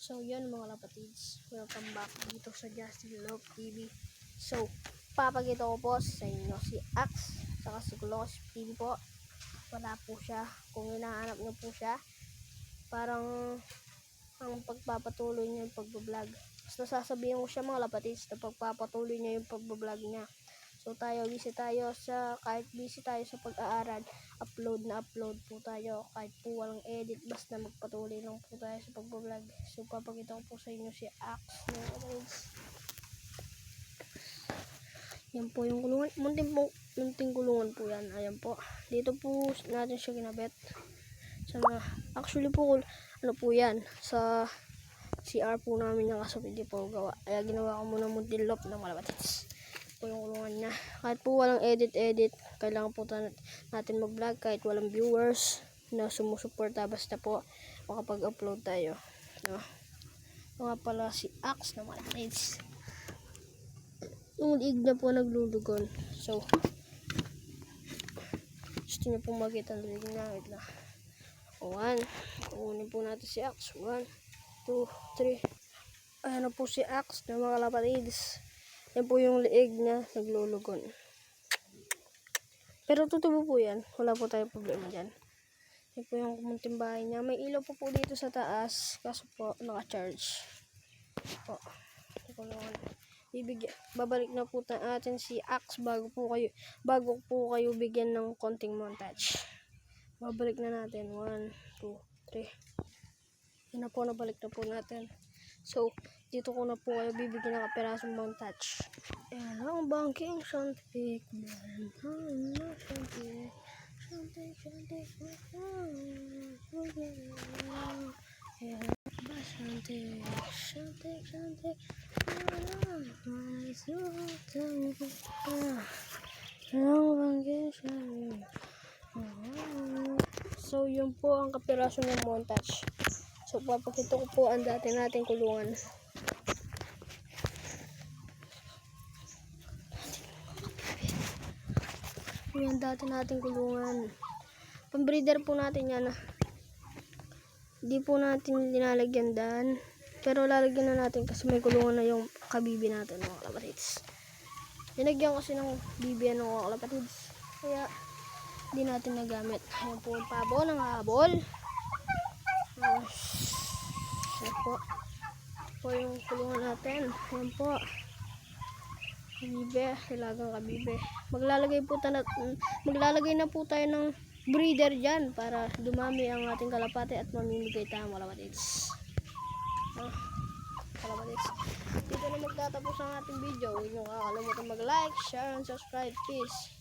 So yun mga kapatids, welcome back dito sa Justin Love TV. So papakita ko po sa inyo si Axe saka si Kulos TV po. Wala po siya. Kung hinahanap niyo po siya, parang ang pagpapatuloy niya yung pagbablog. Basta sasabihin ko siya mga kapatids na pagpapatuloy niya yung pagbablog niya. So tayo, busy tayo sa, kahit busy tayo sa pag-aaral, upload po tayo, kahit po walang edit, basta magpatuloy lang po tayo sa pagbablog. So papakita ko po sa inyo si Axe. Yan po yung kulungan, munting kulungan po yan. Ayan po, dito po natin siya ginabit. Actually po, ano po yan, sa CR po namin yung kaso hindi po gawa. Kaya ginawa ko muna munting lop ng malapatits po yung kulungan niya. Kahit po walang edit, kailangan po natin mag-vlog kahit walang viewers na sumusuporta, basta po makapag-upload tayo. No? Ito nga pala si Axe na malapatits. Yung liig na po naglulugon. So, gusto nyo pong makita ng liig na. Wait lang. 1, kukunin po natin si Axe. 1, 2, 3. Ayan na po si Axe na mga kapatids. Yan po yung liig na naglulugon. Pero tutubo po yan. Wala po tayong problema dyan. Yan po yung kumunting bahay niya. May ilaw po dito sa taas. Kaso po naka-charge. Po. Babalik na po natin si Axe bago po kayo bigyan ng konting montage. Babalik na natin. 1, 2, 3. Yan na po, nabalik na po natin. So, dito ko na po kayo bibigyan ng kaperasong montage. Ayan ang banking shantik. Ayan ba shantik. So, yun po ang kapiraso ng montage. So, papakita ko po ang dati nating kulungan. Yan dati nating kulungan. Pambreeder po natin yan. Hindi po natin linalagyan daan. Pero lalagyan na natin kasi may kulungan na yung kabibi natin mga kalapatids. Linagyan kasi ng bibi ng mga kalapatids. Kaya hindi natin nagamit. Ayan po ang pabo ng habol. Ayan po yung kulungan natin. Ayan po. Kabibe, hilagang kabibe. Maglalagay na po tayo ng breeder dyan para dumami ang ating kalapate at mamimigay tayo mga kalapatids. Kalapatids. Dito na magtatapos ang ating video. Huwag nyo kakalimutan mag-like, share, and subscribe. Peace.